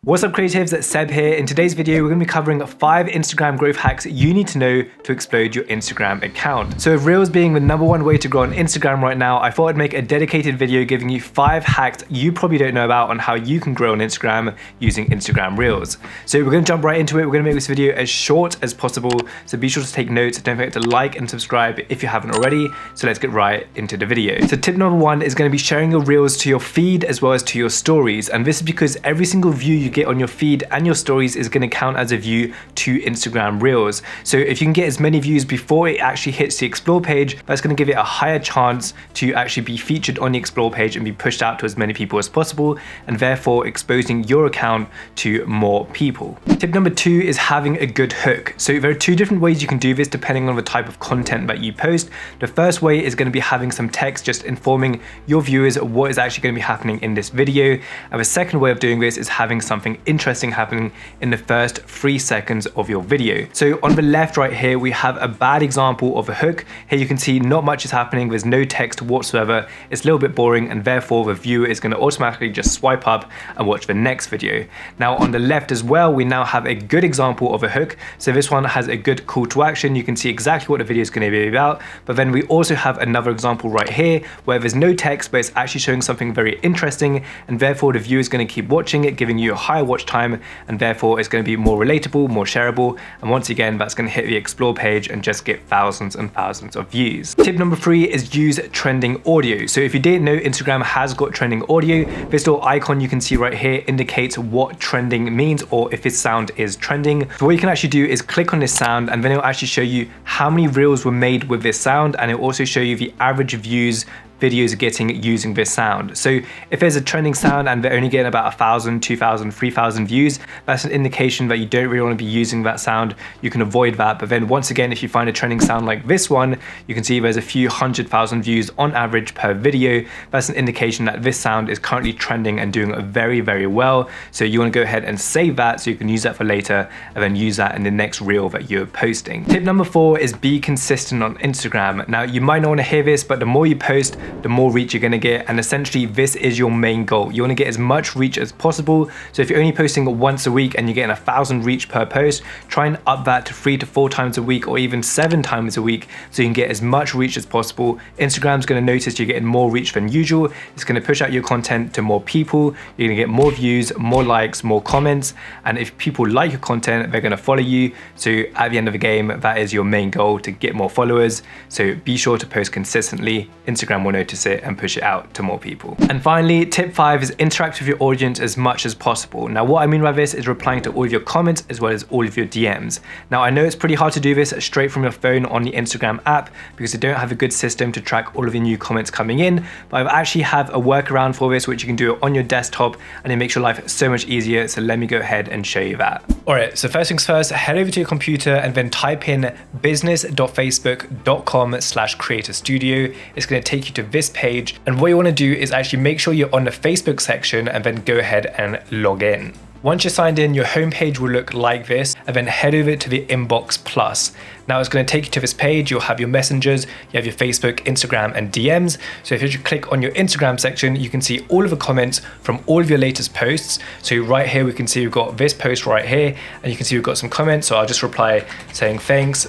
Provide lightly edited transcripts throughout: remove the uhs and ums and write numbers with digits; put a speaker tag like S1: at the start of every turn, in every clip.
S1: What's up creatives, Seb here. In today's video, we're going to be covering 5 Instagram growth hacks you need to know to explode your Instagram account. So with Reels being the #1 way to grow on Instagram right now, I thought I'd make a dedicated video giving you 5 hacks you probably don't know about on how you can grow on Instagram using Instagram Reels. So we're going to jump right into it. We're going to make this video as short as possible. So be sure to take notes. Don't forget to like and subscribe if you haven't already. So let's get right into the video. So tip #1 is going to be sharing your Reels to your feed as well as to your stories. And this is because every single view you get on your feed and your stories is going to count as a view to Instagram Reels. So if you can get as many views before it actually hits the explore page, that's going to give it a higher chance to actually be featured on the explore page and be pushed out to as many people as possible, and therefore exposing your account to more people. Tip #2 is having a good hook. So there are 2 different ways you can do this depending on the type of content that you post. The first way is going to be having some text just informing your viewers what is actually going to be happening in this video. And the second way of doing this is having something interesting happening in the first 3 seconds of your video. So on the left right here, we have a bad example of a hook. Here you can see not much is happening. There's no text whatsoever. It's a little bit boring, and therefore the viewer is going to automatically just swipe up and watch the next video. Now on the left as well, we now have a good example of a hook. So this one has a good call to action. You can see exactly what the video is going to be about. But then we also have another example right here where there's no text, but it's actually showing something very interesting, and therefore the viewer is going to keep watching it, giving you a higher watch time, and therefore it's going to be more relatable, more shareable, and once again that's going to hit the explore page and just get thousands and thousands of views. Tip #3 is use trending audio. So if you didn't know, Instagram has got trending audio. This little icon you can see right here indicates what trending means, or if this sound is trending. So what you can actually do is click on this sound, and then it'll actually show you how many reels were made with this sound, and it'll also show you the average views videos are getting using this sound. So if there's a trending sound and they're only getting about 1,000, 2,000, 3,000 views, that's an indication that you don't really want to be using that sound. You can avoid that. But then once again, if you find a trending sound like this one, you can see there's a few 100,000 views on average per video. That's an indication that this sound is currently trending and doing very, very well. So you want to go ahead and save that so you can use that for later, and then use that in the next reel that you're posting. Tip #4 is be consistent on Instagram. Now you might not want to hear this, but the more you post, the more reach you're going to get, and essentially this is your main goal. You want to get as much reach as possible. So if you're only posting once a week and you're getting 1,000 reach per post, try and up that to 3 to 4 times a week, or even 7 times a week, so you can get as much reach as possible. Instagram's going to notice you're getting more reach than usual. It's going to push out your content to more people. You're going to get more views, more likes, more comments, and if people like your content, they're going to follow you. So at the end of the game, that is your main goal, to get more followers. So be sure to post consistently. Instagram will notice it and push it out to more people. And finally, tip 5 is interact with your audience as much as possible. Now what I mean by this is replying to all of your comments as well as all of your DMs. Now I know it's pretty hard to do this straight from your phone on the Instagram app because they don't have a good system to track all of the new comments coming in, but I actually have a workaround for this, which you can do it on your desktop, and it makes your life so much easier. So let me go ahead and show you that. Alright, so first things first, head over to your computer and then type in business.facebook.com/creatorstudio. It's going to take you to this page, and what you want to do is actually make sure you're on the Facebook section and then go ahead and log in. Once you're signed in, your homepage will look like this, and then head over to the Inbox Plus. Now it's going to take you to this page. You'll have your messengers, you have your Facebook, Instagram, and DMs. So if you click on your Instagram section, you can see all of the comments from all of your latest posts. So right here, we can see we've got this post right here, and you can see we've got some comments. So I'll just reply saying thanks,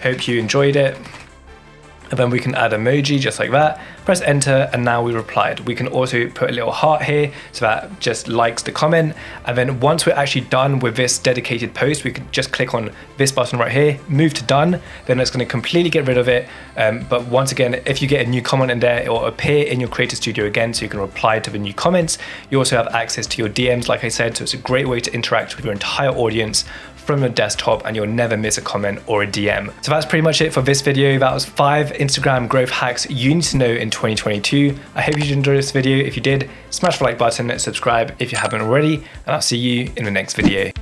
S1: hope you enjoyed it. And then we can add emoji just like that, press enter, and now we replied. We can also put a little heart here so that just likes the comment. And then once we're actually done with this dedicated post, we can just click on this button right here, move to done. Then it's going to completely get rid of it. But once again, if you get a new comment in there, it will appear in your Creator Studio again, so you can reply to the new comments. You also have access to your DMs, like I said, so it's a great way to interact with your entire audience from your desktop, and you'll never miss a comment or a DM. So that's pretty much it for this video. That was 5 Instagram growth hacks you need to know in 2022. I hope you enjoyed this video. If you did, smash the like button, subscribe if you haven't already, and I'll see you in the next video.